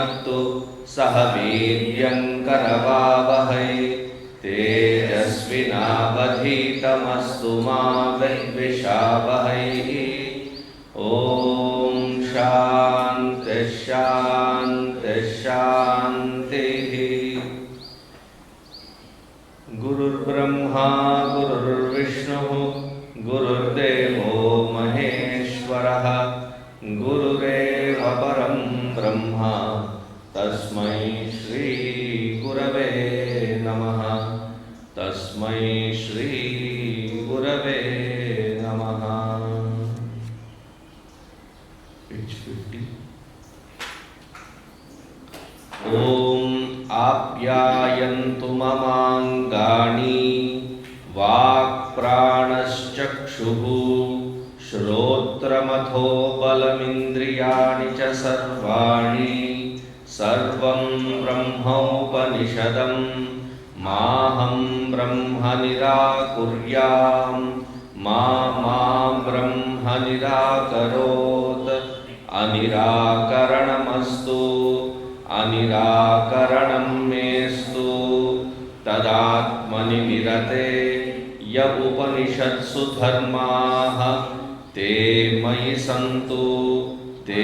भुनक्तु सह वीर्यं करवावहै तेजस्विनावधीतमस्तु मा विद्विषावहै। ॐ शान्ति शान्ति शान्तिः। गुरुर्ब्रह्मा गुरुर्विष्णुः गुरुर्देवो महेश्वरः गुरुरेव परं ब्रह्म तस्मै श्री गुरवे नमः। तस्मै श्री गुरवे नमः। Page 50. ॐ आप्यायन्तु ममाङ्गानि वाक्प्राणश्चक्षुः श्रोत्रमथो बलमिन्द्रियाणि च सर्वाणि सर्वं ब्रह्मोपनिषदं माहं ब्रह्म निराकुर्याम् मा ब्रह्म निराकरोत्। अनिराकरणमस्तु अनिराकरणं मेस्तु तदात्मनि विरते य उपनिषत्सु धर्माः ते मयि सन्तु ते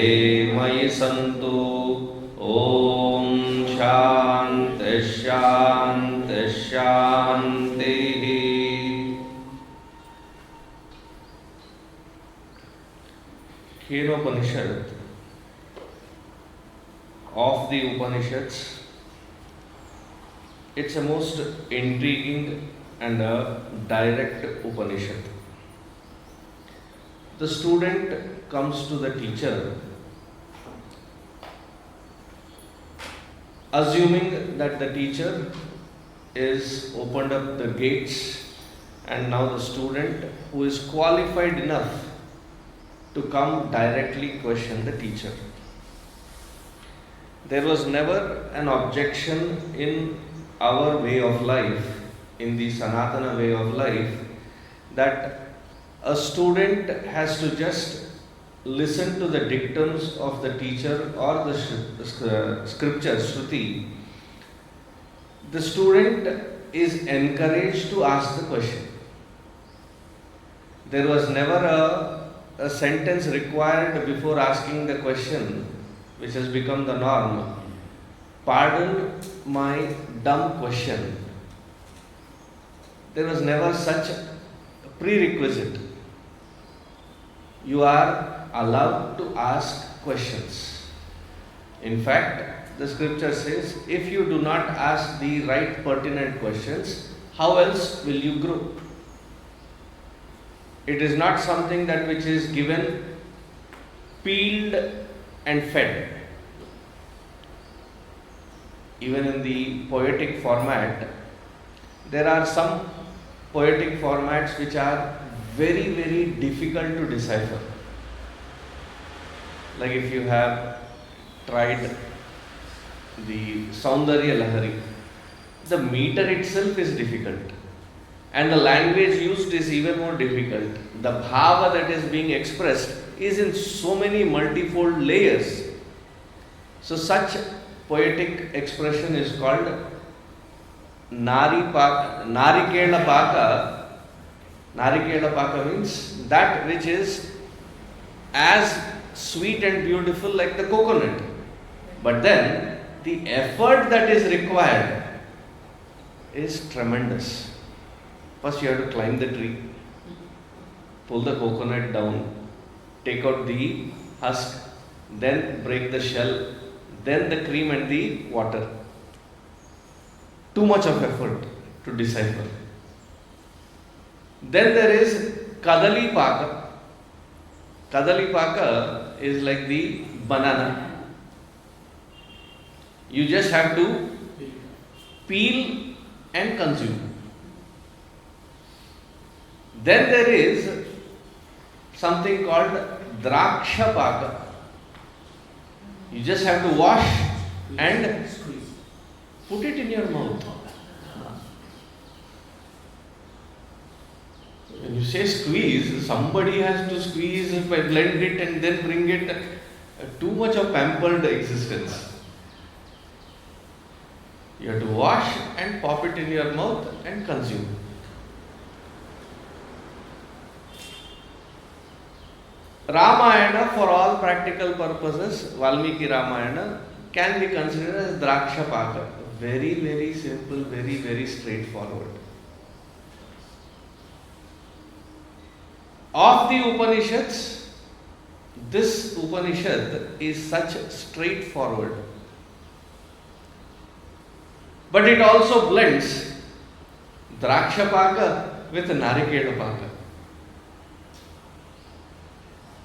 मयि सन्तु। ॐ शान्ति शान्ति शान्तिः। Upanishad of the Upanishads, it's a most intriguing and a direct Upanishad. The student comes to the teacher assuming that the teacher is opened up the gates and now the student who is qualified enough to come directly question the teacher. There was never an objection in our way of life, in the Sanatana way of life, that a student has to just listen to the dictums of the teacher or the scripture, Shruti. The student is encouraged to ask the question. There was never a sentence required before asking the question, which has become the norm. Pardon my dumb question. There was never such a prerequisite. You are allowed to ask questions. In fact, the scripture says, if you do not ask the right pertinent questions, how else will you grow? It is not something that which is given, peeled and fed. Even in the poetic format, there are some poetic formats which are very, very difficult to decipher. Like if you have tried the Saundarya Lahari, the meter itself is difficult. And the language used is even more difficult. The bhava that is being expressed is in so many multifold layers. So such poetic expression is called Narikela Paka. Narikela Paka means that which is as sweet and beautiful like the coconut. But then the effort that is required is tremendous. First you have to climb the tree, pull the coconut down, take out the husk, then break the shell, then the cream and the water. Too much of effort to decipher. Then there is Kadali Paka. Kadali Paka is like the banana. You just have to peel and consume. Then there is something called Draksha Paka. You just have to wash and put it in your mouth. When you say squeeze, somebody has to squeeze, blend it and then bring it. Too much of pampered existence. You have to wash and pop it in your mouth and consume. Ramayana, for all practical purposes, Valmiki Ramayana can be considered as Draksha Paka. Very, very simple, very, very straightforward. Of the Upanishads, this Upanishad is such straightforward. But it also blends Draksha Paka with Narikela Paka.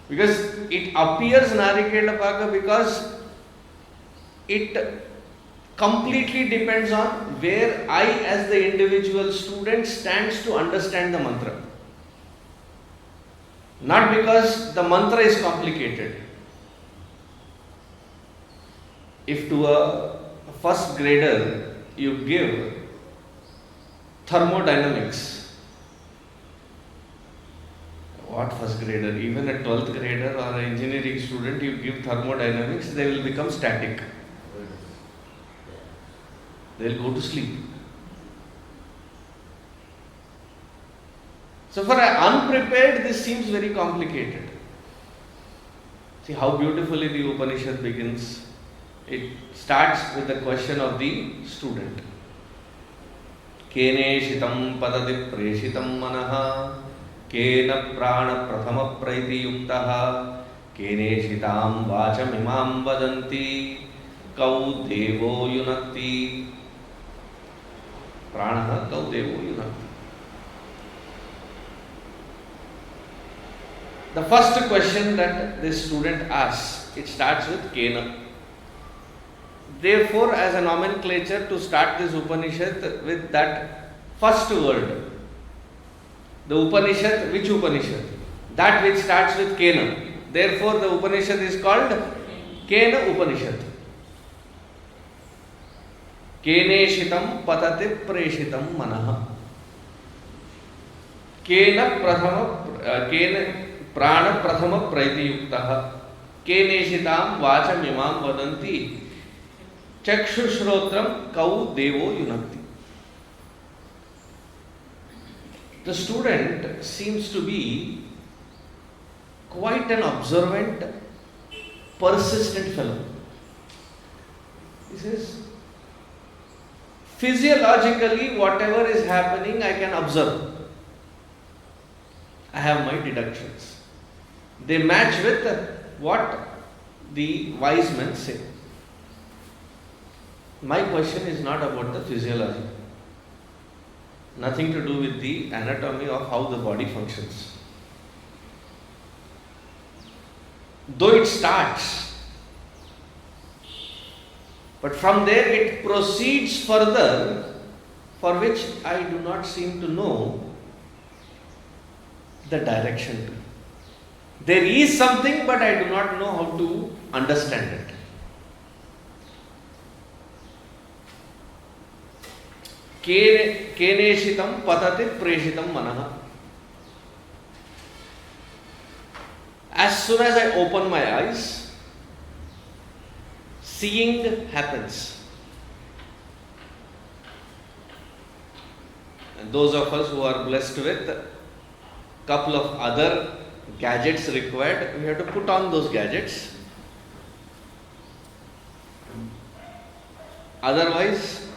Because it appears Narikela Paka because it completely depends on where I as the individual student stands to understand the mantra. Not because the mantra is complicated. If to a first grader you give thermodynamics, what first grader? Even a 12th grader or an engineering student, you give thermodynamics, they will become static. They will go to sleep. So for an unprepared, this seems very complicated. See how beautifully the Upanishad begins. It starts with the question of the student. Kene shitam padati preshitam manaha kena prana prathama praiti yuktaha kene shitam vacham imam vadanti kau devo yunakti pranaha kau devo yunakti. The first question that this student asks, it starts with Kena. Therefore, as a nomenclature to start this Upanishad with that first word, the Upanishad, which Upanishad? That which starts with Kena. Therefore, the Upanishad is called Kena Upanishad. Kene shitam patate preshitam manaha. Kena prathama, kena prana prathama praiti yuktaha kene shitam vacham imam vadanti chakshushrotram kau devo yunakti. The student seems to be quite an observant, persistent fellow. He says, physiologically whatever is happening I can observe. I have my deductions. They match with what the wise men say. My question is not about the physiology. Nothing to do with the anatomy of how the body functions. Though it starts, but from there it proceeds further, for which I do not seem to know the direction to. There is something, but I do not know how to understand it. Kene shitam patate preshitam manaha. As soon as I open my eyes, seeing happens. And those of us who are blessed with a couple of other gadgets required, we have to put on those gadgets. Otherwise,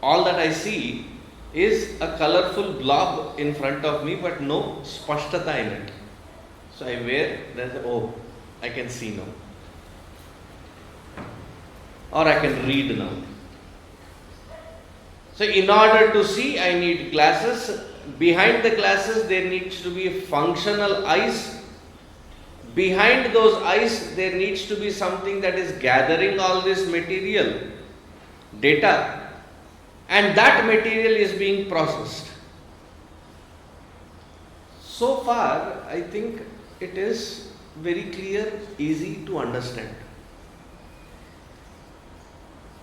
all that I see is a colorful blob in front of me, but no spashtata in it. So I wear, I can see now. Or I can read now. So in order to see, I need glasses. Behind the glasses, there needs to be functional eyes. Behind those eyes, there needs to be something that is gathering all this material, data, and that material is being processed. So far, I think it is very clear, easy to understand.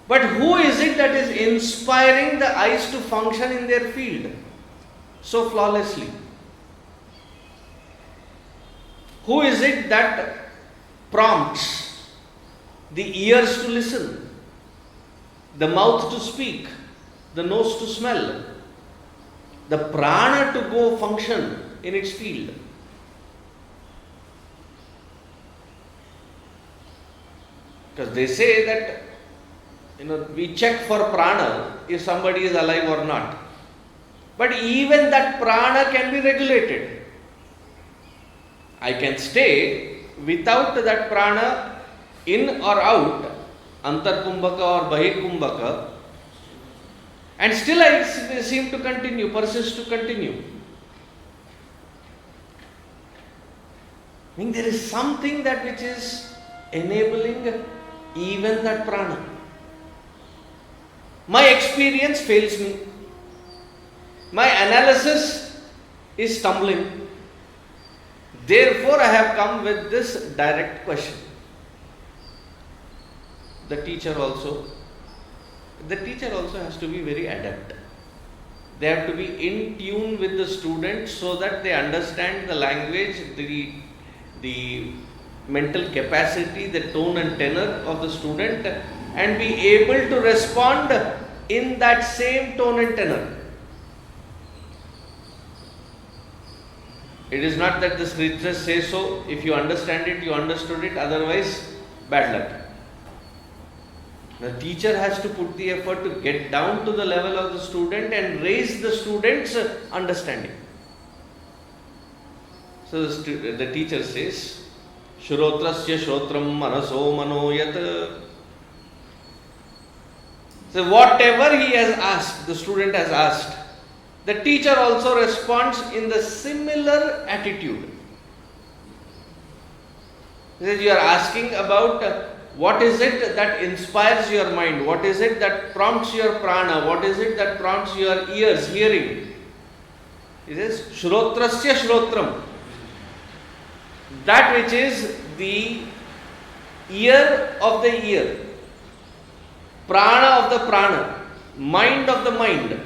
But who is it that is inspiring the eyes to function in their field so flawlessly? Who is it that prompts the ears to listen? the mouth to speak, the nose to smell, the prana to go function in its field. Because they say that, we check for prana if somebody is alive or not. But even that prana can be regulated. I can stay without that prana in or out, antarkumbhaka or bahikumbhaka, and still I seem to continue, persist to continue. I mean, there is something that which is enabling even that prana. My experience fails me. My analysis is stumbling. Therefore, I have come with this direct question. The teacher also has to be very adept. They have to be in tune with the students so that they understand the language, the mental capacity, the tone and tenor of the student, and be able to respond in that same tone and tenor. It is not that the scriptures say so, if you understand it, you understood it, otherwise, bad luck. The teacher has to put the effort to get down to the level of the student and raise the student's understanding. So the teacher says, Shrotrasya Shrotram Manaso Manoyat. So whatever he has asked, the student has asked, the teacher also responds in the similar attitude. He says, you are asking about what is it that inspires your mind? What is it that prompts your prana? What is it that prompts your ears, hearing? He says, Shrotrasya Shrotram. That which is the ear of the ear, prana of the prana, mind of the mind.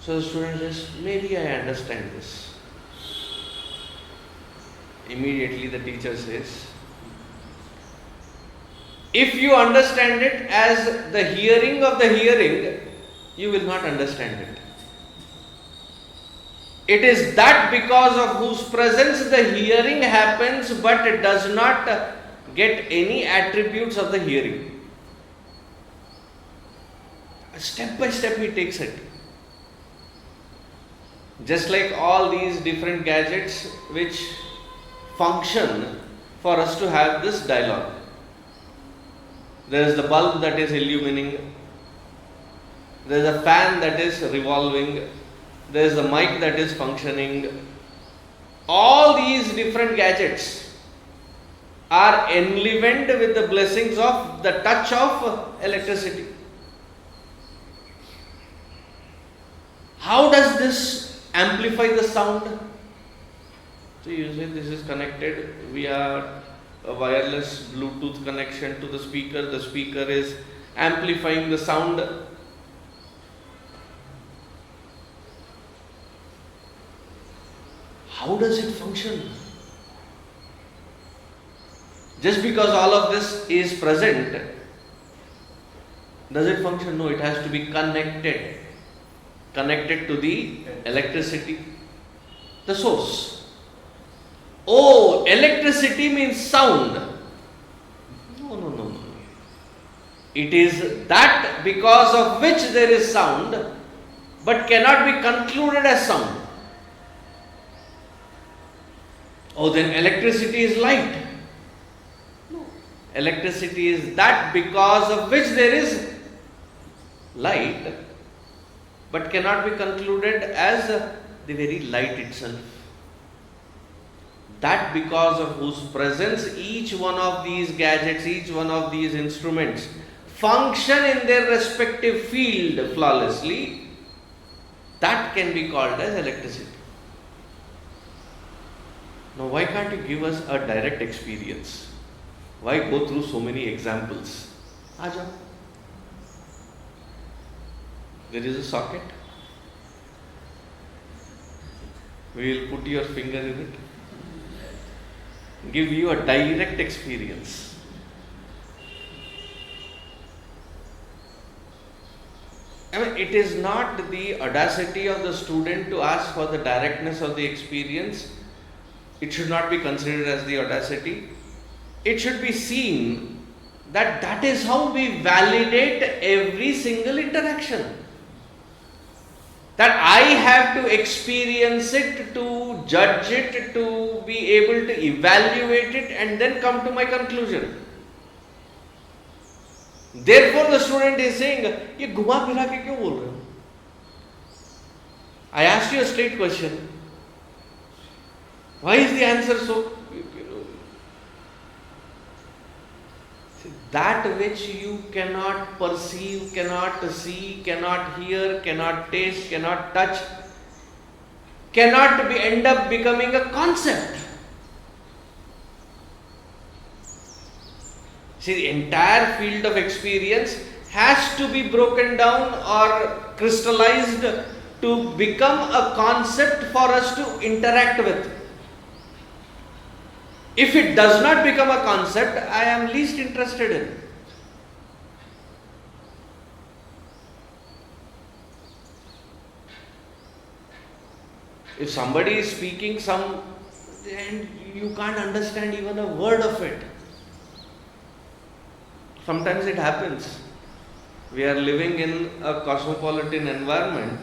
So the student says, maybe I understand this. Immediately the teacher says, if you understand it as the hearing of the hearing, you will not understand it. It is that because of whose presence the hearing happens, but it does not get any attributes of the hearing. Step by step he takes it. Just like all these different gadgets which function for us to have this dialogue. There is the bulb that is illuminating. There is a fan that is revolving. There is the mic that is functioning. All these different gadgets are enlivened with the blessings of the touch of electricity. How does this amplify the sound? So you say this is connected via a wireless Bluetooth connection to the speaker. The speaker is amplifying the sound. How does it function? Just because all of this is present, does it function? No, it has to be connected. Connected to the electricity, the source. Oh, electricity means sound. No. It is that because of which there is sound, but cannot be concluded as sound. Oh, then electricity is light. No. Electricity is that because of which there is light, but cannot be concluded as the very light itself. That because of whose presence each one of these gadgets, each one of these instruments function in their respective field flawlessly, that can be called as electricity. Now, why can't you give us a direct experience? Why go through so many examples? Aja. There is a socket. We will put your finger in it. give you a direct experience. I mean, it is not the audacity of the student to ask for the directness of the experience. It should not be considered as the audacity. It should be seen that that is how we validate every single interaction. That I have to experience it, to judge it, to be able to evaluate it and then come to my conclusion. Therefore the student is saying, ये घुमा फिरा के क्यों बोल रहे हो? I asked you a straight question. Why is the answer so? That which you cannot perceive, cannot see, cannot hear, cannot taste, cannot touch, cannot end up becoming a concept. See, the entire field of experience has to be broken down or crystallized to become a concept for us to interact with. If it does not become a concept, I am least interested in. If somebody is speaking and you can't understand even a word of it. Sometimes it happens. We are living in a cosmopolitan environment.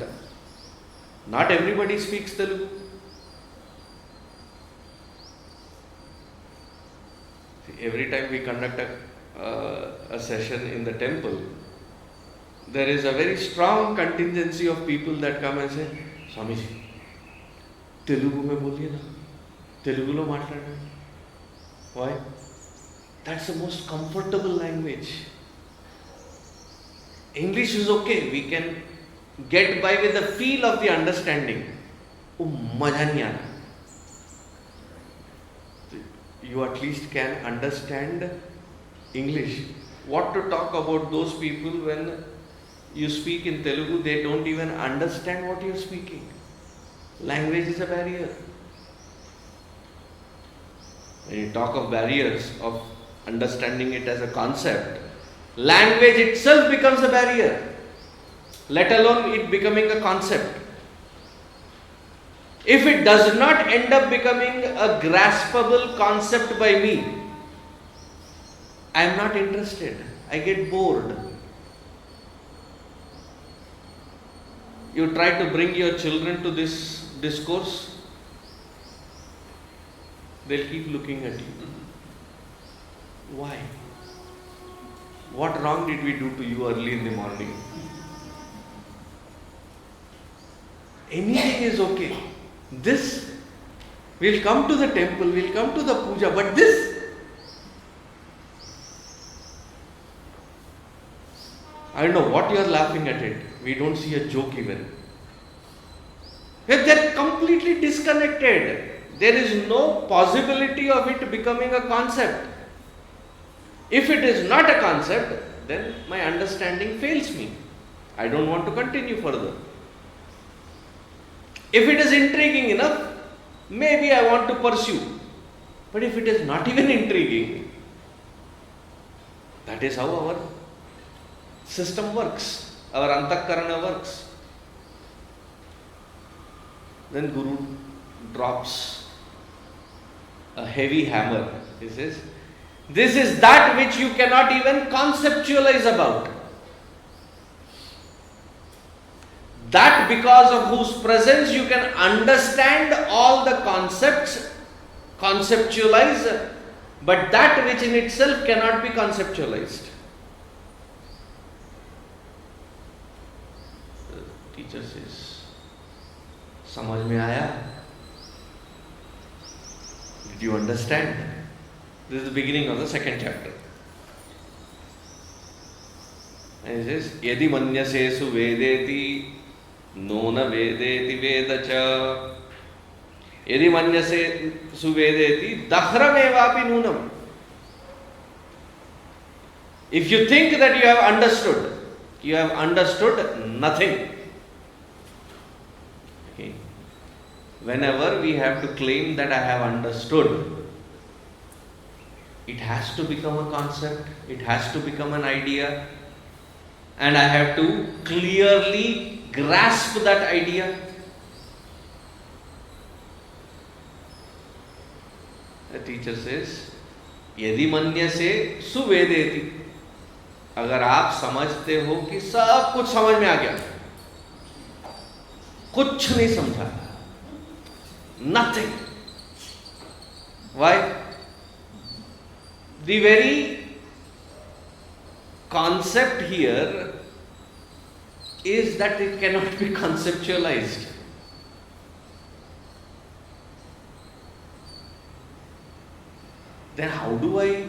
Not everybody speaks Telugu. Every time we conduct a session in the temple, there is a very strong contingency of people that come and say, Swamiji, Telugu mein boliye na, Telugu lo maatladandi. Why? That's the most comfortable language. English is okay, we can get by with the feel of the understanding. Maja nahi aata. You at least can understand English. What to talk about those people when you speak in Telugu, they don't even understand what you're speaking. Language is a barrier. When you talk of barriers, of understanding it as a concept, language itself becomes a barrier, let alone it becoming a concept. If it does not end up becoming a graspable concept by me, I am not interested. I get bored. You try to bring your children to this discourse, they'll keep looking at you. Why? What wrong did we do to you early in the morning? Anything is okay. This, we'll come to the temple, we'll come to the puja, but this, I don't know what you are laughing at it. We don't see a joke even. They're completely disconnected. There is no possibility of it becoming a concept. If it is not a concept, then my understanding fails me. I don't want to continue further. If it is intriguing enough, maybe I want to pursue. But if it is not even intriguing, that is how our system works, our antakarana works. Then Guru drops a heavy hammer. He says, this is that which you cannot even conceptualize about. That because of whose presence you can understand all the concepts, conceptualize, but that which in itself cannot be conceptualized. The teacher says, Samajh mein aaya? Did you understand? This is the beginning of the second chapter. And he says, Yadi manyasesu vedeti nona vedeti vedacha. Yadi manyasesu vedeti dakhramevapi nunam. If you think that you have understood nothing. Okay. Whenever we have to claim that I have understood, It has to become a concept, it has to become an idea, and I have to clearly grasp that idea. The teacher says, यदि मन्य से सुवेदेति, अगर आप समझते हो कि सब कुछ समझ में आ गया, कुछ नहीं समझा, nothing. Why? The very concept here is that it cannot be conceptualized. Then how do I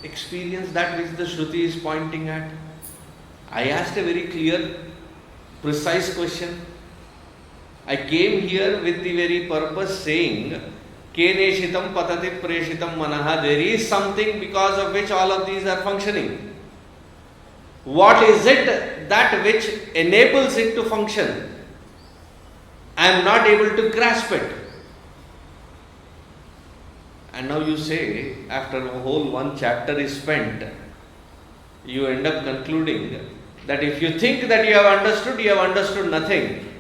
experience that which the Shruti is pointing at? I asked a very clear, precise question. I came here with the very purpose saying, Keneshitam patati preshitam manaha, there is something because of which all of these are functioning. What is it that which enables it to function? I am not able to grasp it. And now you say, after a whole one chapter is spent, you end up concluding that if you think that you have understood nothing.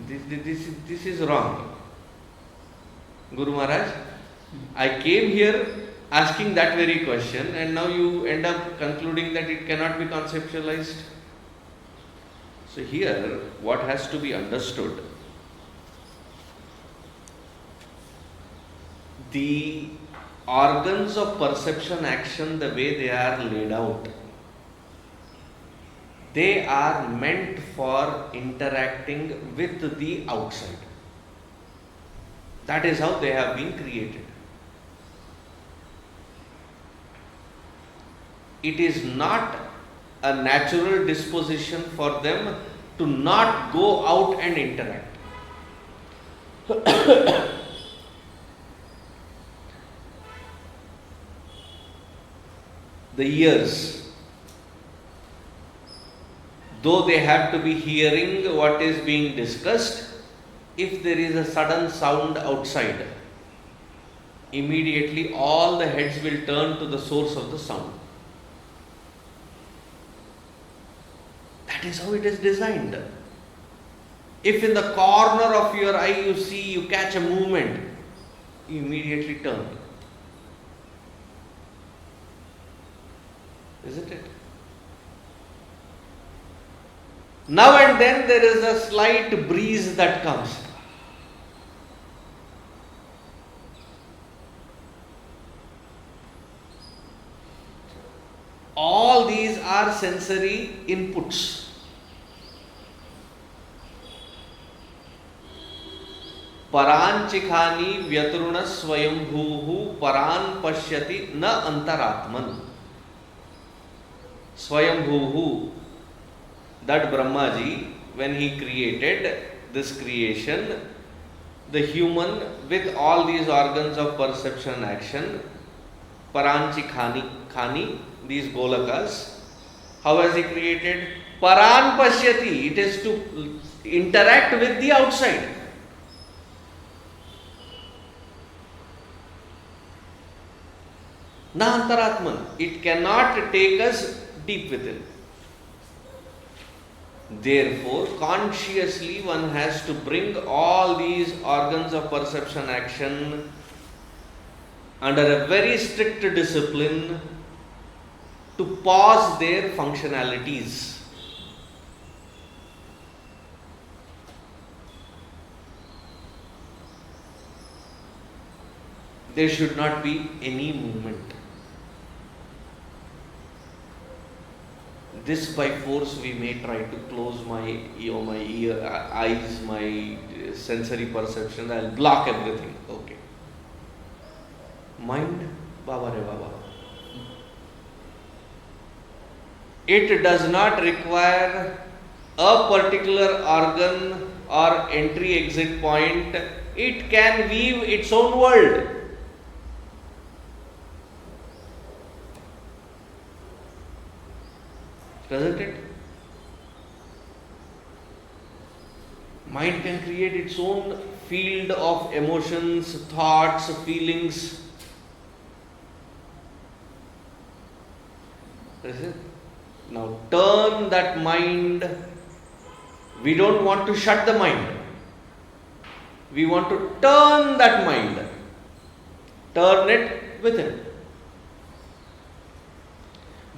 This is wrong. Guru Maharaj, I came here asking that very question, and now you end up concluding that it cannot be conceptualized. So here, what has to be understood? The organs of perception action, the way they are laid out, they are meant for interacting with the outside. That is how they have been created. It is not a natural disposition for them to not go out and interact. The ears, though they have to be hearing what is being discussed, if there is a sudden sound outside, immediately all the heads will turn to the source of the sound. That is how it is designed. If in the corner of your eye you catch a movement, you immediately turn. Isn't it? Now and then there is a slight breeze that comes. All these are sensory inputs. Paranchikhani vyatruna swayambhuhu paran pashyati na antaratman. Swayambhuhu, that Brahmaji, when he created this creation, the human with all these organs of perception action, Paranchikhani, these Golakas, how has he created? Paran pashyati, it is to interact with the outside. Na antaratman, it cannot take us deep within. Therefore, consciously one has to bring all these organs of perception action under a very strict discipline to pause their functionalities. There should not be any movement. This by force we may try to close my ear, eyes, my sensory perception. I'll block everything. Okay. Mind, Baba re Baba. It does not require a particular organ or entry-exit point. It can weave its own world. Doesn't it? Mind can create its own field of emotions, thoughts, feelings. Is it? Now turn that mind. We don't want to shut the mind. We want to turn that mind. Turn it within.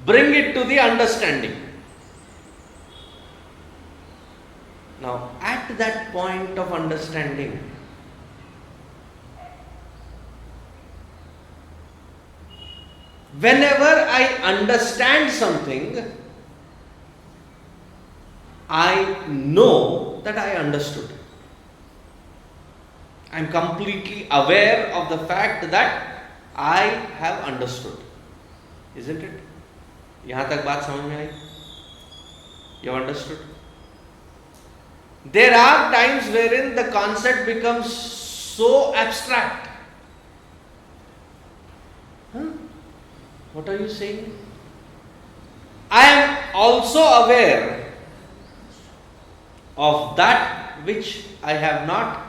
Bring it to the understanding. Now, at that point of understanding, whenever I understand something, I know that I understood. I am completely aware of the fact that I have understood. Isn't it? यहाँ तक बात समझ में आई? You have understood? There are times wherein the concept becomes so abstract. Huh? What are you saying? I am also aware of that which I have not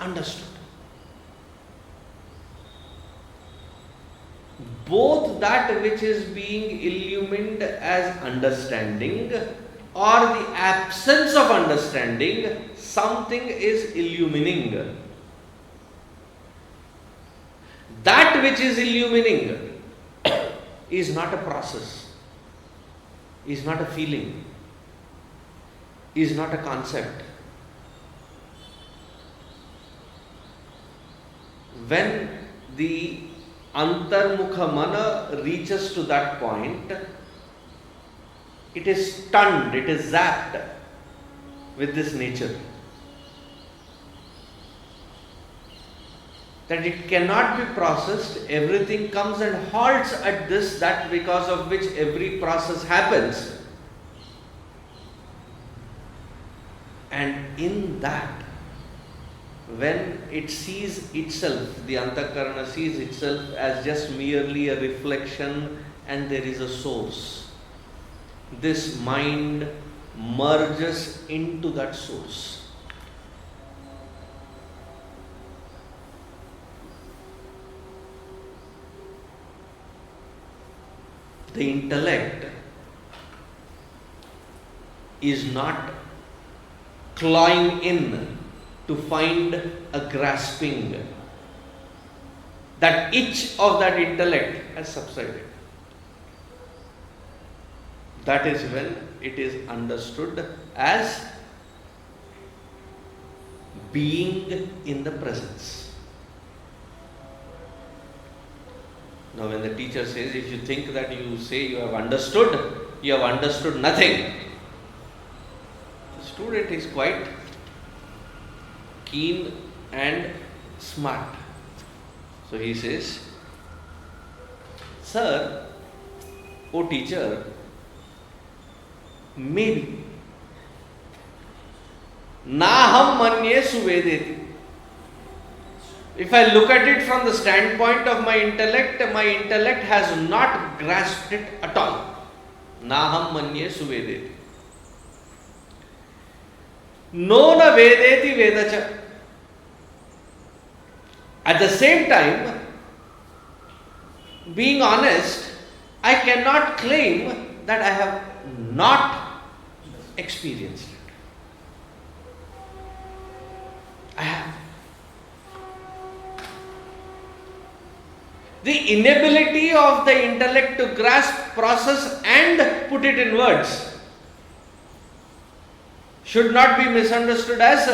understood. Both that which is being illumined as understanding or the absence of understanding, something is illumining. That which is illumining is not a process, is not a feeling, is not a concept. When the Antarmukha Mana reaches to that point, it is stunned, it is zapped with this nature. That it cannot be processed, everything comes and halts at this, that because of which every process happens. And in that, when it sees itself, the Antakarana sees itself as just merely a reflection and there is a source, this mind merges into that source. The intellect is not clawing in to find a grasping. That itch of that intellect has subsided. That is when it is understood as being in the presence. Now when the teacher says, if you think that you say you have understood nothing. The student is quite keen and smart. So he says, sir, oh teacher, maybe. Naham manye suvedeti. If I look at it from the standpoint of my intellect has not grasped it at all. Naham manye suvedeti. No na vedeti vedacha. At the same time, being honest, I cannot claim that I have not experienced it. I have. The inability of the intellect to grasp, process and put it in words should not be misunderstood as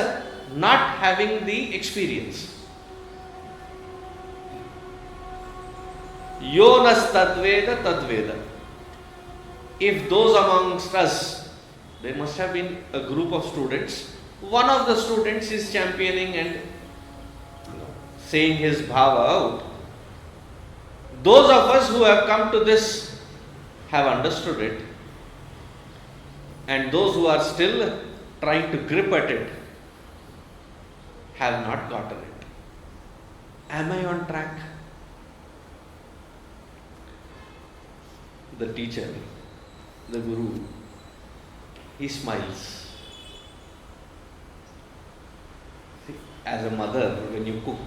not having the experience. Yonas tadveda tadveda. If those amongst us, there must have been a group of students, one of the students is championing and saying his bhava out. Those of us who have come to this have understood it, and those who are still trying to grip at it have not gotten it. Am I on track? The teacher, the guru, he smiles. See, as a mother, when you cook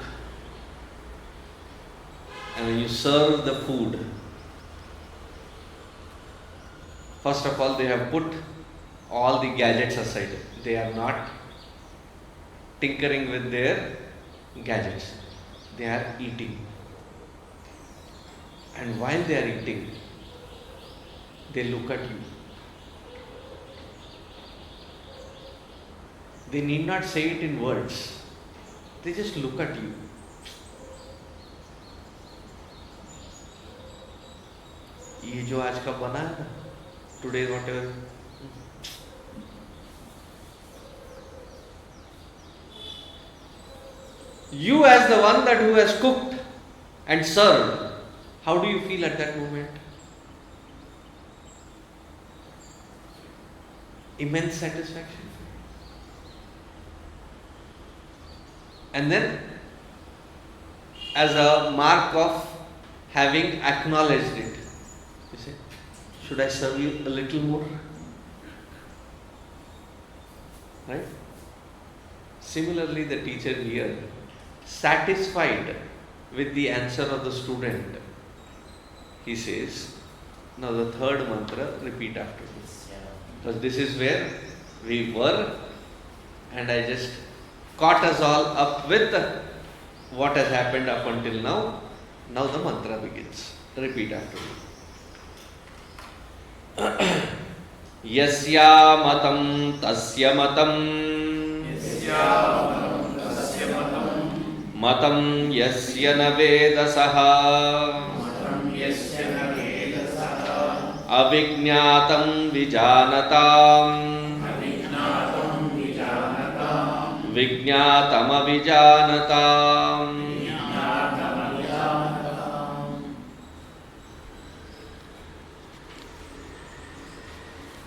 and when you serve the food, first of all, they have put all the gadgets aside. They are not tinkering with their gadgets. They are eating. And while they are eating, they look at you. They need not say it in words. They just look at you. ये जो आज का बना है ना, today's whatever. You as the one that who has cooked and served, how do you feel at that moment? Immense satisfaction. And then, as a mark of having acknowledged it, you say, should I serve you a little more? Right? Similarly, the teacher here, satisfied with the answer of the student, he says, now the third mantra, repeat after me. Because this is where we were, and I just caught us all up with what has happened up until now. Now the mantra begins. Repeat after me. Yasya matam tasya matam. Matam yasya na vedasaha. Avijñātam vijānatāṃ. Vijñātam avijānatāṃ.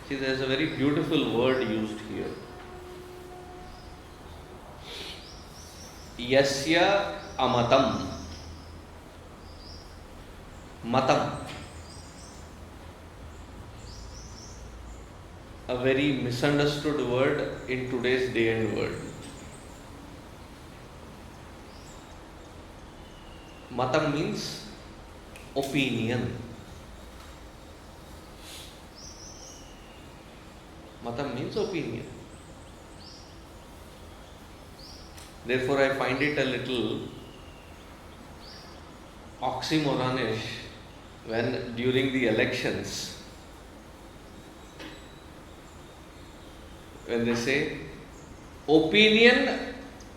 See, there is a very beautiful word used here. Yasya amatam. Matam. A very misunderstood word in today's day and world. Matam means opinion. Matam means opinion. Therefore, I find it a little oxymoronish when during the elections, when they say opinion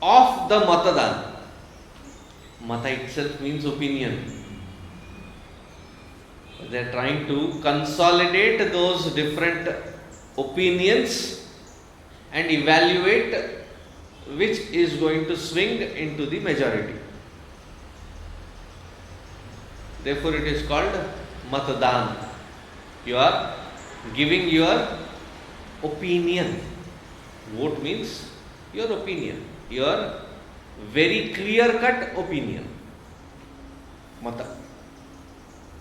of the matadan. Mata itself means opinion. They are trying to consolidate those different opinions and evaluate which is going to swing into the majority. Therefore, it is called matadan. You are giving your opinion. Vote means your opinion, your very clear-cut opinion. Mata.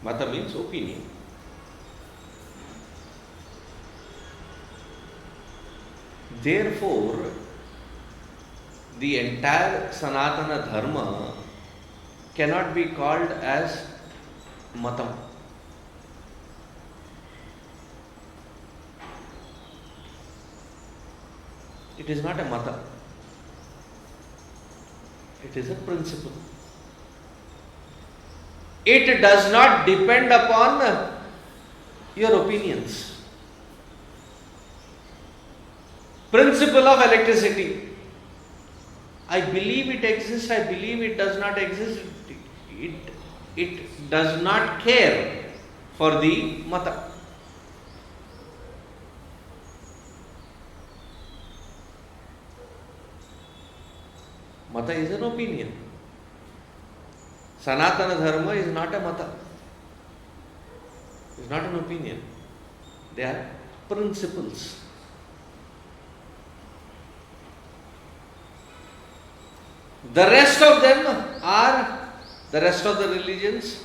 Mata means opinion. Therefore, the entire Sanatana Dharma cannot be called as matam. It is not a mata. It is a principle. It does not depend upon your opinions. Principle of electricity. I believe it exists, I believe it does not exist. It does not care for the mata. Mata is an opinion. Sanatana Dharma is not a mata. It is not an opinion. They are principles. The rest of them are, the rest of the religions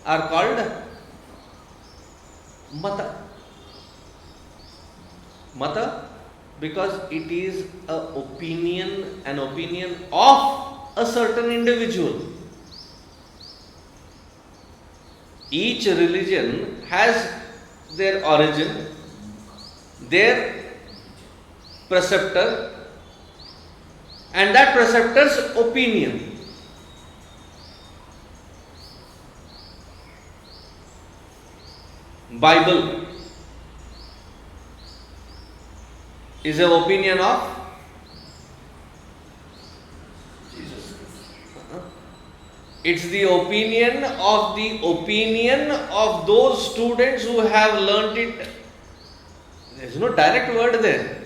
are called mata. Mata Because it is an opinion of a certain individual. Each religion has their origin, their preceptor, and that preceptor's opinion. Bible is an opinion of Jesus. it's the opinion of those students who have learnt it. There is no direct word there.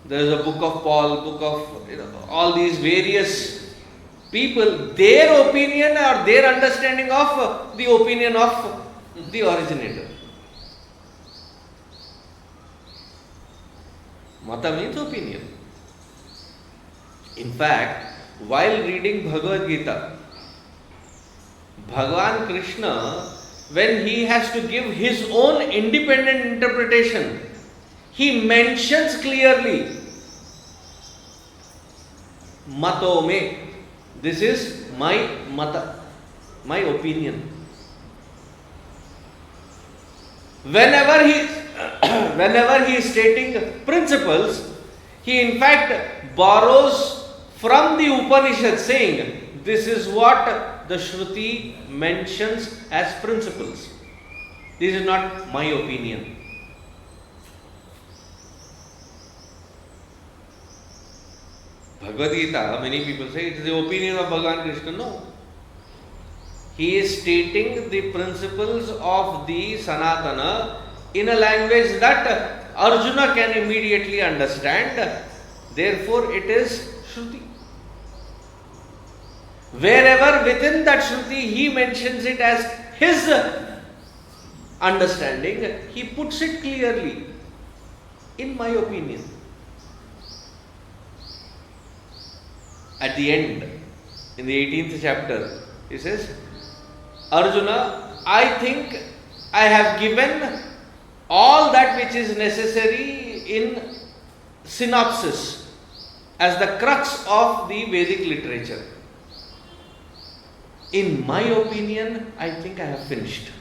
There is a book of Paul, book of all these various people, their opinion or their understanding of the opinion of the originator. Mata means opinion. In fact, while reading Bhagavad Gita, Bhagavan Krishna, when he has to give his own independent interpretation, he mentions clearly, Mato me, this is my mata, my opinion. Whenever he is stating principles, he in fact borrows from the Upanishad, saying, this is what the Shruti mentions as principles. This is not my opinion. Bhagavad Gita, many people say it is the opinion of Bhagavan Krishna. No. He is stating the principles of the Sanatana in a language that Arjuna can immediately understand. Therefore, it is Shruti. Wherever within that Shruti he mentions it as his understanding, he puts it clearly, in my opinion. At the end, in the 18th chapter, he says, Arjuna, I think I have given all that which is necessary in synopsis as the crux of the Vedic literature. In my opinion, I think I have finished.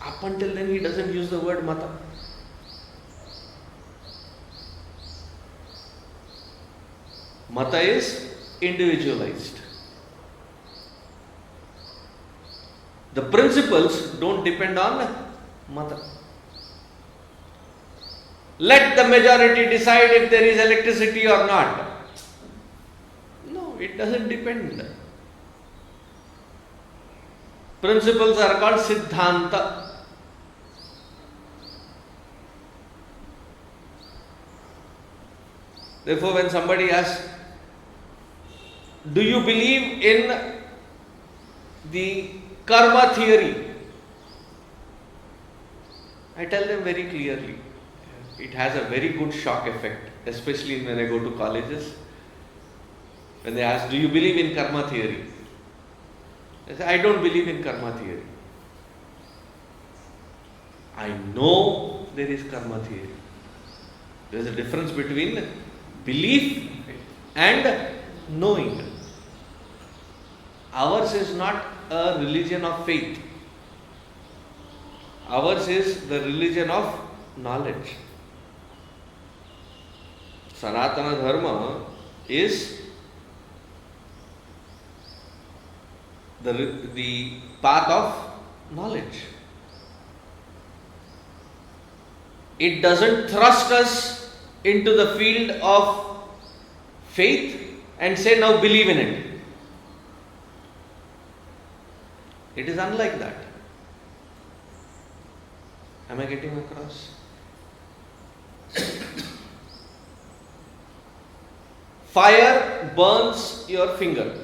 Up until then, he doesn't use the word mata. Mata is individualized. The principles don't depend on mata. Let the majority decide if there is electricity or not. No, it doesn't depend. Principles are called siddhanta. Therefore, when somebody asks, do you believe in the karma theory? I tell them very clearly. It has a very good shock effect, especially when I go to colleges. When they ask, do you believe in karma theory? I say, I don't believe in karma theory. I know there is karma theory. There is a difference between belief and knowing. Ours is not a religion of faith. Ours is the religion of knowledge. Sanatana Dharma is the path of knowledge. It doesn't thrust us into the field of faith and say, now believe in it. It is unlike that. Am I getting across? Fire burns your finger.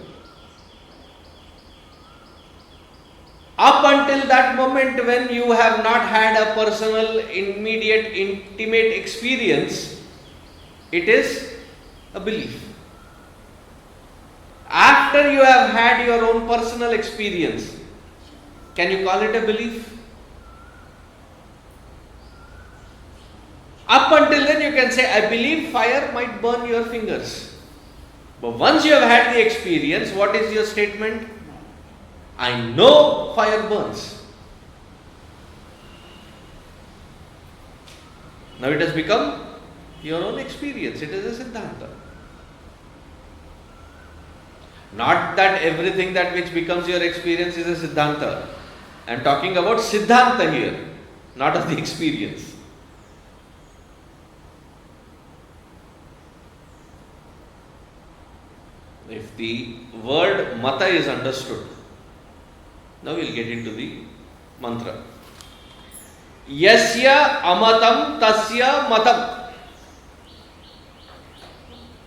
Up until that moment when you have not had a personal, immediate, intimate experience, it is a belief. After you have had your own personal experience, Can you call it a belief? Up until then you can say, I believe fire might burn your fingers. But once you have had the experience, what is your statement? I know fire burns. Now it has become your own experience. It is a Siddhanta. Not that everything that which becomes your experience is a Siddhanta. I am talking about Siddhanta here, not of the experience. If the word mata is understood, now we will get into the mantra. Yasya amatam tasya matam.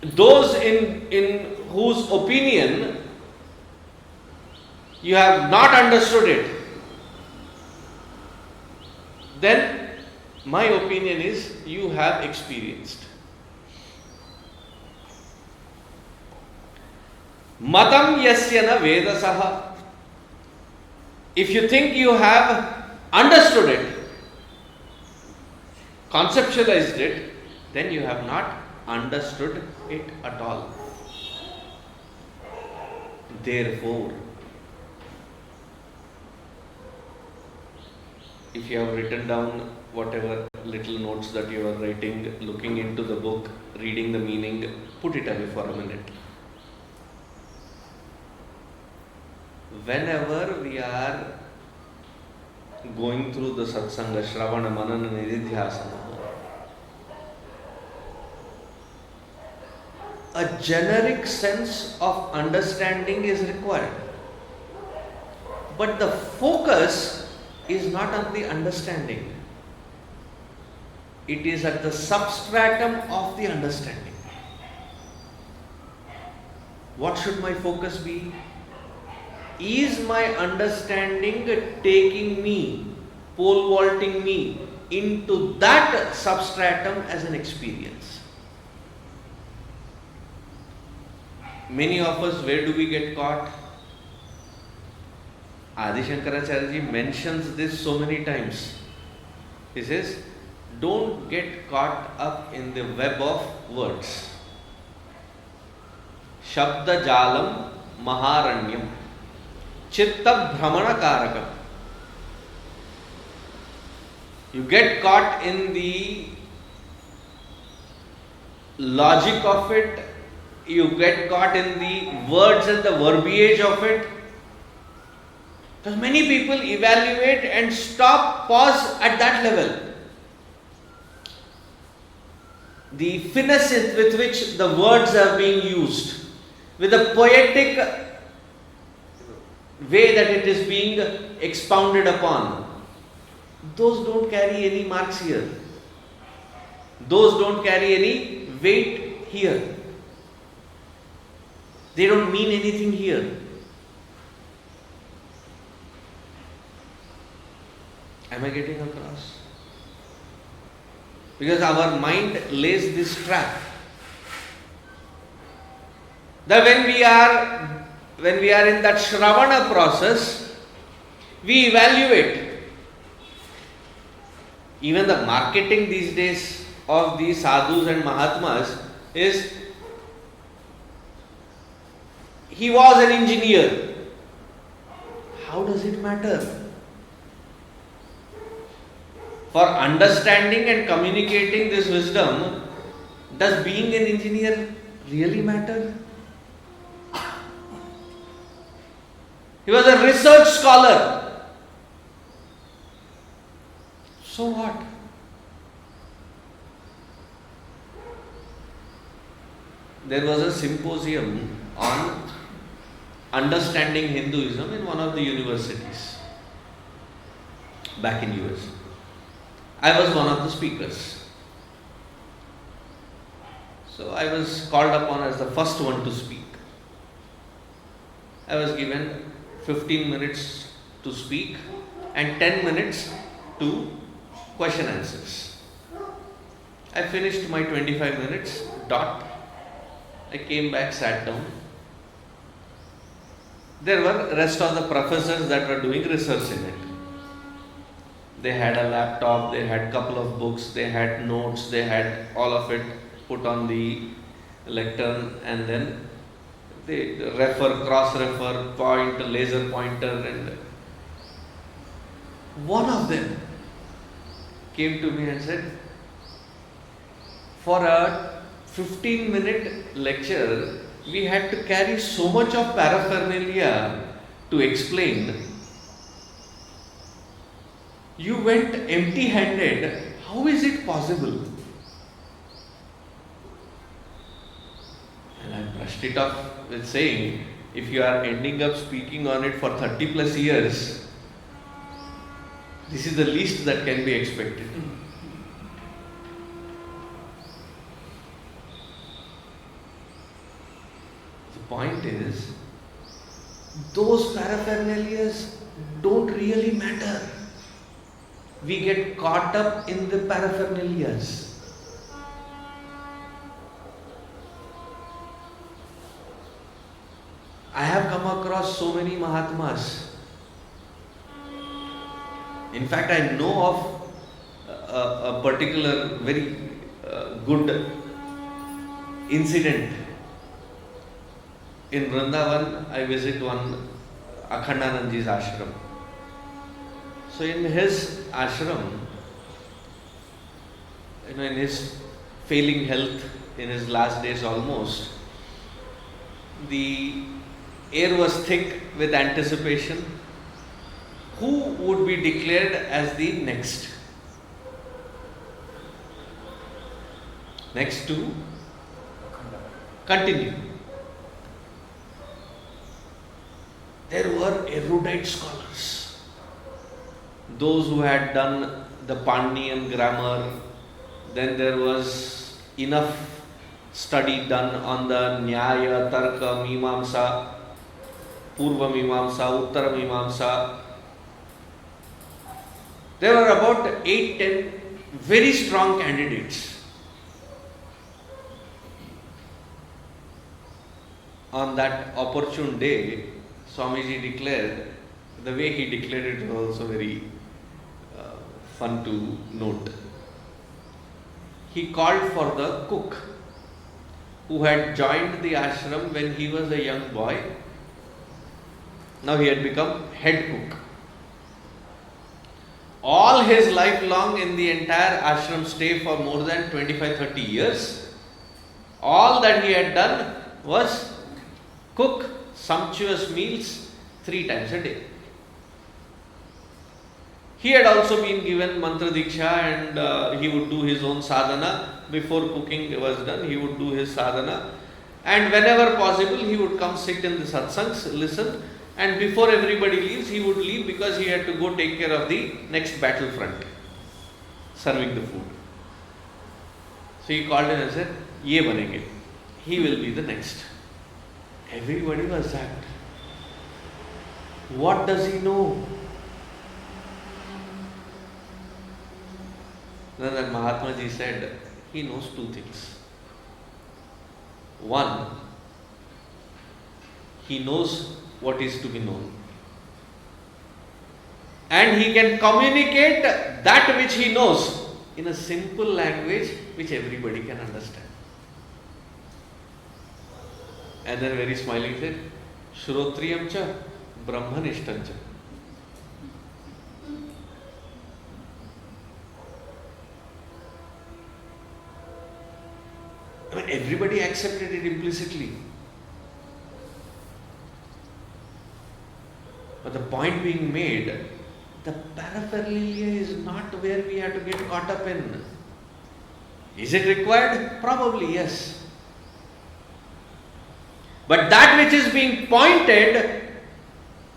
Those in whose opinion you have not understood it, then my opinion is you have experienced. Matam yasya na vedasaha. If you think you have understood it, conceptualized it, then you have not understood it at all. Therefore, if you have written down whatever little notes that you are writing, looking into the book, reading the meaning, put it away for a minute. Whenever we are going through the satsanga, Shravana, Manana, Nididhyasana, a generic sense of understanding is required. But the focus is not on the understanding. It is at the substratum of the understanding. What should my focus be? Is my understanding taking me, pole vaulting me into that substratum as an experience? Many of us, where do we get caught? Adi Shankaracharya ji mentions this so many times. He says, don't get caught up in the web of words. Shabda jalam maharanyam. Chitta Brahmana Karakam. You get caught in the logic of it, you get caught in the words and the verbiage of it. Because many people evaluate and stop, pause at that level. The finesse with which the words are being used, with the poetic way that it is being expounded upon, those don't carry any marks here. Those don't carry any weight here. They don't mean anything here. Am I getting across? Because our mind lays this trap. That when we are in that Shravana process, we evaluate. Even the marketing these days of the sadhus and mahatmas is, he was an engineer. How does it matter? For understanding and communicating this wisdom, does being an engineer really matter? He was a research scholar. So what? There was a symposium on understanding Hinduism in one of the universities back in US. I was one of the speakers. So I was called upon as the first one to speak. I was given 15 minutes to speak and 10 minutes to question answers. I finished my 25 minutes dot. I came back, sat down. There were rest of the professors that were doing research in it. They had a laptop, they had couple of books, they had notes, they had all of it put on the lectern, and then they refer, cross-refer, point, laser pointer, and one of them came to me and said, for a 15-minute lecture, we had to carry so much of paraphernalia to explain. You went empty-handed. How is it possible? And I brushed it off with saying, if you are ending up speaking on it for 30 plus years, this is the least that can be expected. The point is, those paraphernalias don't really matter. We get caught up in the paraphernalias. I have come across so many Mahatmas. In fact, I know of a particular very good incident. In Vrindavan, I visit one Akhandanandji's ashram. So in his ashram, in his failing health, in his last days almost, the air was thick with anticipation. Who would be declared as the next? Next to continue. There were erudite scholars, those who had done the Pandyan grammar. Then there was enough study done on the Nyaya, Tarka, Mimamsa, Purva Mimamsa, Uttara Mimamsa. There were about 8-10 very strong candidates. On that opportune day, Swamiji declared, the way he declared it was also very fun to note. He called for the cook who had joined the ashram when he was a young boy. Now he had become head cook. All his life long, in the entire ashram stay for more than 25-30 years, all that he had done was cook sumptuous meals 3 times a day. He had also been given mantra diksha, and he would do his own sadhana. Before cooking was done, he would do his sadhana, and whenever possible he would come sit in the satsangs, listen, and before everybody leaves, he would leave because he had to go take care of the next battlefront, serving the food. So he called in and said, "Ye banenge, he will be the next." Everybody was zapped. What does he know? Then that Mahatma Ji said, he knows 2 things. One, he knows what is to be known. And he can communicate that which he knows in a simple language which everybody can understand. And then very smiling said, Shrotriyam cha, Brahmanishtam cha. I mean, everybody accepted it implicitly. But the point being made, the paraphernalia is not where we have to get caught up in. Is it required? Probably yes. But that which is being pointed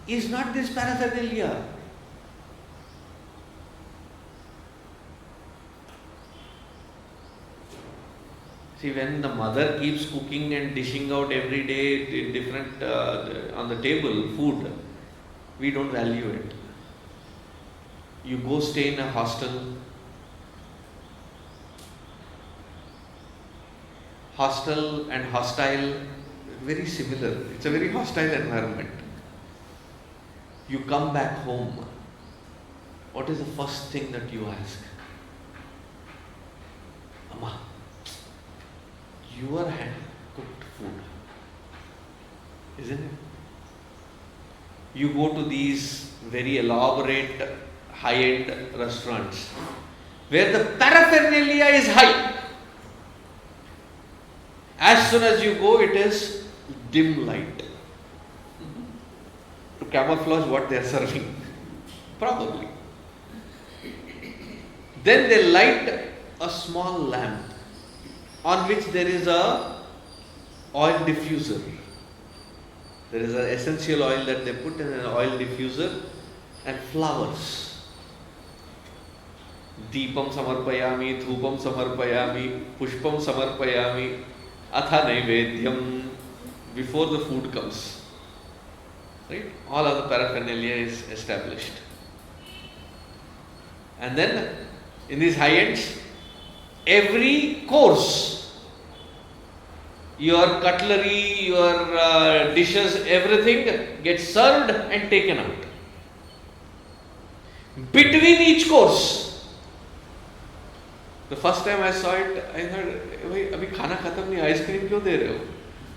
is not this paraphernalia. See, when the mother keeps cooking and dishing out every day different on the table food, we don't value it. You go stay in a hostel. Hostel and hostile, very similar. It's a very hostile environment. You come back home. What is the first thing that you ask? Amma, your hand cooked food. Isn't it? You go to these very elaborate, high-end restaurants where the paraphernalia is high. As soon as you go, it is dim light. To camouflage what they are serving. Probably. Then they light a small lamp on which there is a oil diffuser. There is an essential oil that they put in an oil diffuser and flowers. Deepam samarpayami, dhupam samarpayami, pushpam samarpayami, atha naivedyam, before the food comes. Right? All of the paraphernalia is established. And then in these high ends, every course, your cutlery, your dishes, everything gets served and taken out. Between each course, the first time I saw it, I thought, "Wait, abhi khana khatam nahi, ice cream kyun de rahe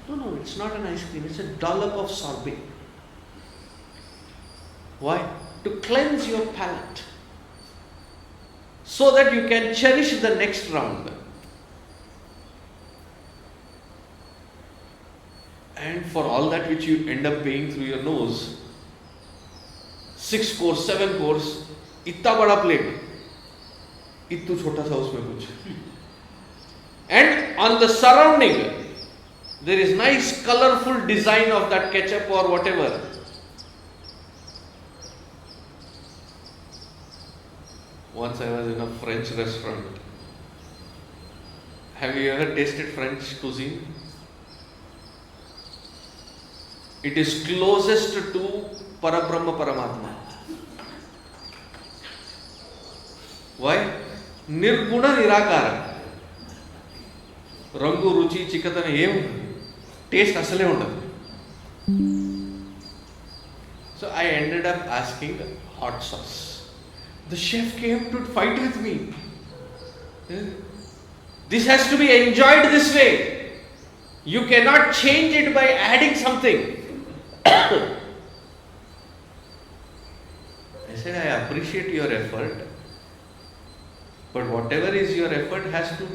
ho?" No, it's not an ice cream, it's a dollop of sorbet. Why? To cleanse your palate, so that you can cherish the next round. And for all that which you end up paying through your nose, 6 course, 7 course, इतना बड़ा plate, इतना छोटा सा उसमें कुछ. And on the surrounding, there is nice colorful design of that ketchup or whatever. Once I was in a French restaurant. Have you ever tasted French cuisine? It is closest to Parabrahma Paramatma. Why? Nirguna Nirakara. Rangu Ruchi Chikatana Em. Taste asale undadu. So I ended up asking hot sauce. The chef came to fight with me. This has to be enjoyed this way. You cannot change it by adding something. I said, I appreciate your effort, but whatever is your effort has to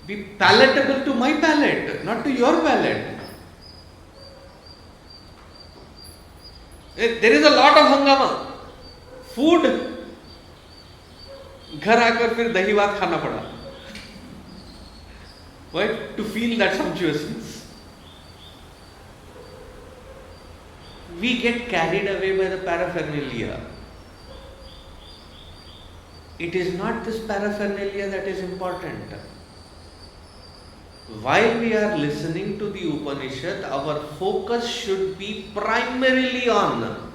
be palatable to my palate, not to your palate. There is a lot of hangama. Food, घर आकर फिर दही भात खाना पड़ा. Why? To feel that sumptuousness. We get carried away by the paraphernalia. It is not this paraphernalia that is important. While we are listening to the Upanishad, our focus should be primarily on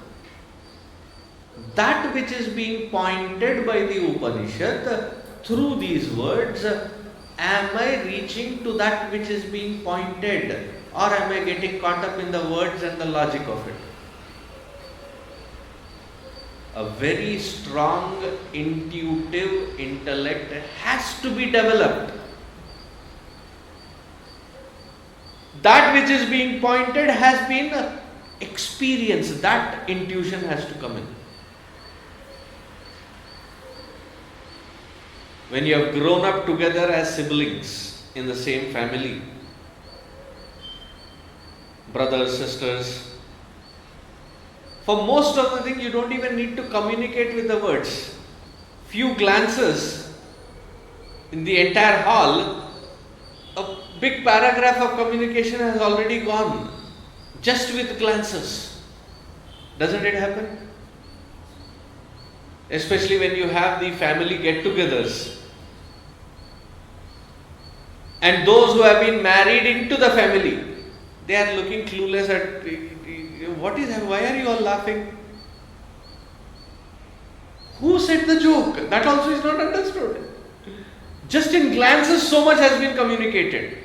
that which is being pointed by the Upanishad through these words. Am I reaching to that which is being pointed, or am I getting caught up in the words and the logic of it? A very strong intuitive intellect has to be developed. That which is being pointed has been experienced. That intuition has to come in. When you have grown up together as siblings in the same family, brothers, sisters, for most of the thing you don't even need to communicate with the words. Few glances in the entire hall, a big paragraph of communication has already gone, just with glances. Doesn't it happen? Especially when you have the family get-togethers. And those who have been married into the family, they are looking clueless at, what is, why are you all laughing? Who said the joke? That also is not understood. Just in glances, so much has been communicated.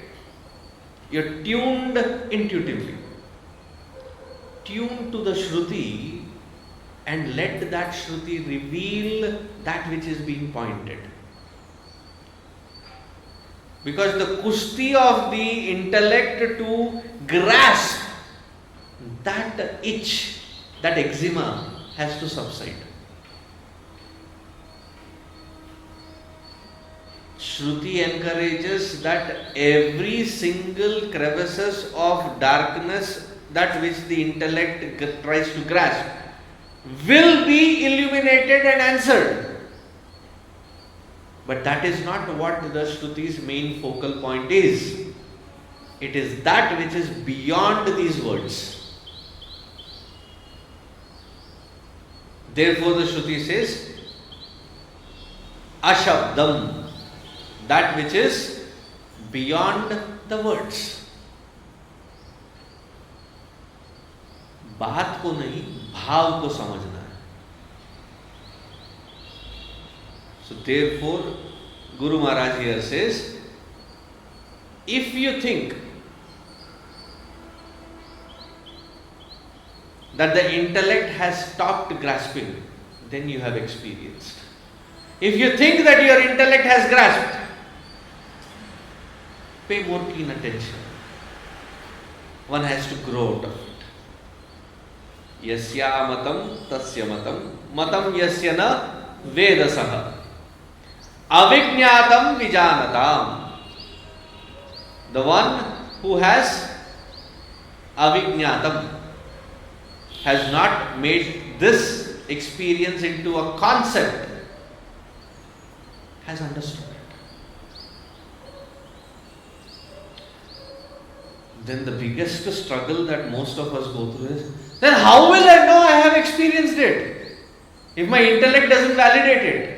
You're tuned intuitively. tune to the Shruti and let that Shruti reveal that which is being pointed. Because the kushti of the intellect to grasp that itch, that eczema has to subside. Shruti encourages that every single crevices of darkness, that which the intellect tries to grasp, will be illuminated and answered. But that is not what the Shruti's main focal point is. It is that which is beyond these words. Therefore the Shruti says, Ashabdam, that which is beyond the words. बात को नहीं, भाव को समझना है. So therefore, Guru Maharaj here says, if you think that the intellect has stopped grasping, then you have experienced. If you think that your intellect has grasped, pay more keen attention. One has to grow out of it. Yasya matam tasya matam matam yasya na vedasaha avijñātam vijānatam. The one who has avijñātam, has not made this experience into a concept, has understood it. Then the biggest struggle that most of us go through is, then how will I know I have experienced it if my intellect doesn't validate it?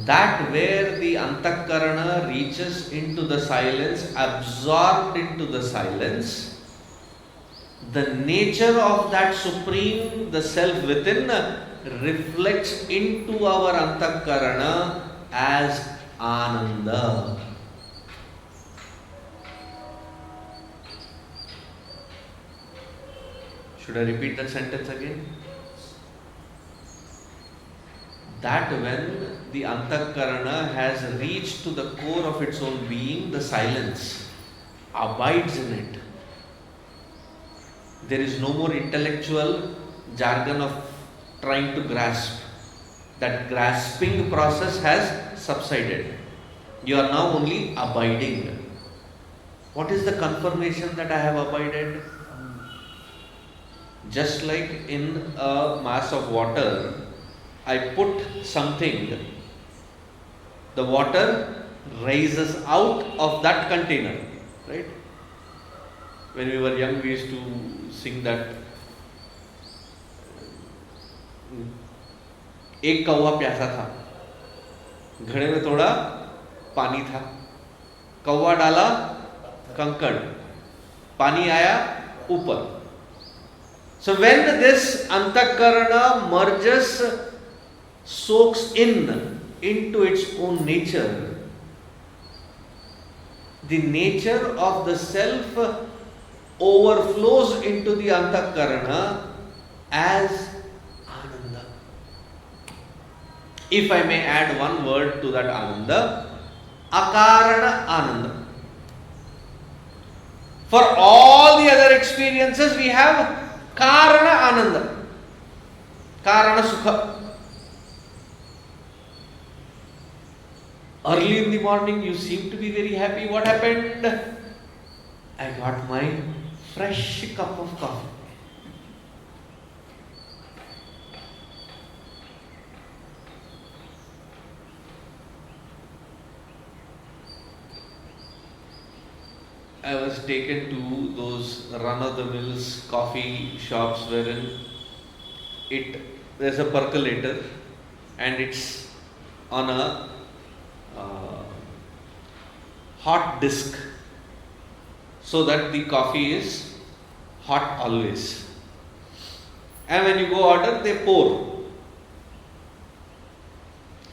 That where the antakarana reaches into the silence, absorbed into the silence, the nature of that supreme, the self within, reflects into our antakarana as Ananda. Should I repeat that sentence again? That when the antakarana has reached to the core of its own being, the silence abides in it. There is no more intellectual jargon of trying to grasp. That grasping process has subsided. You are now only abiding. What is the confirmation that I have abided? Just like in a mass of water, I put something, the water rises out of that container, right? When we were young, we used to sing that, एक कौवा प्यासा था, घड़े में थोड़ा पानी था, कौवा डाला कंकड़, पानी आया ऊपर. So when this antakarana merges, soaks into its own nature, the nature of the self overflows into the antakarana as Ananda. If I may add one word to that Ananda, Akarana Ananda. For all the other experiences we have Karana Ananda, Karana Sukha. Early in the morning you seem to be very happy. What happened? I got my fresh cup of coffee. I was taken to those run-of-the-mill coffee shops wherein there's a percolator and it's on a hot disc, so that the coffee is hot always. And when you go order, they pour.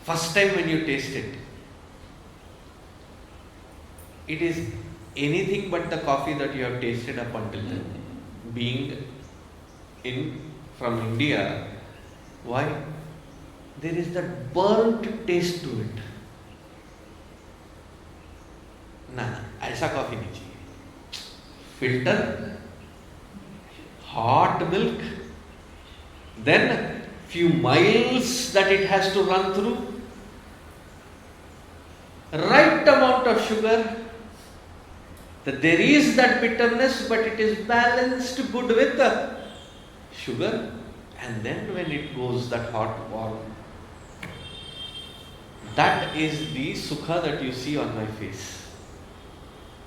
First time when you taste it, it is anything but the coffee that you have tasted up until then. Being from India, why? There is that burnt taste to it. ना ऐसा coffee नहीं चाहिए. Filter, hot milk, then few miles that it has to run through, right amount of sugar, that there is that bitterness, but it is balanced good with the sugar, and then when it goes that hot warm, that is the sukha that you see on my face.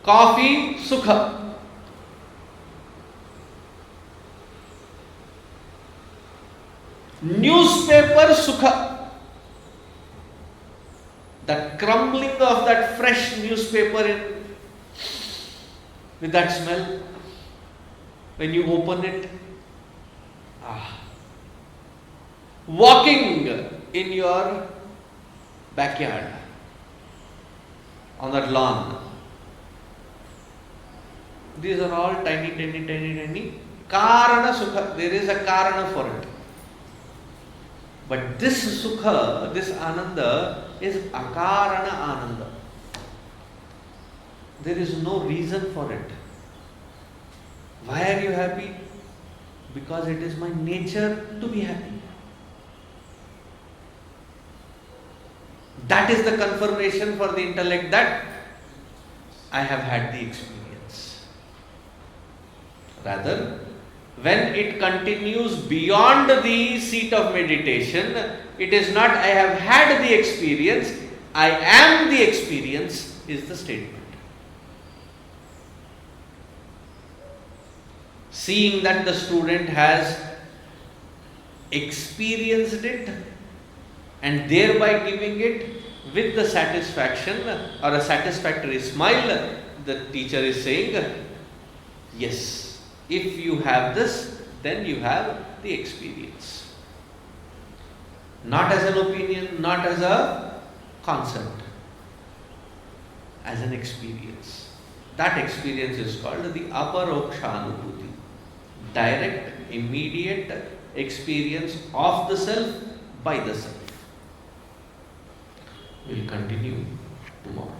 Coffee sukha. Newspaper sukha. The crumbling of that fresh newspaper with that smell. When you open it, walking in your backyard, on that lawn. These are all tiny karana sukha. There is a karana for it. But this sukha, this ananda is akarana ananda. There is no reason for it. Why are you happy? Because it is my nature to be happy. That is the confirmation for the intellect that I have had the experience. Rather, when it continues beyond the seat of meditation, it is not I have had the experience, I am the experience is the statement. Seeing that the student has experienced it and thereby giving it with the satisfaction or a satisfactory smile, the teacher is saying, yes, if you have this, then you have the experience. Not as an opinion, not as a concept, as an experience. That experience is called the aparokshanubhuti. Direct, immediate experience of the self by the self. We'll continue tomorrow.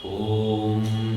Om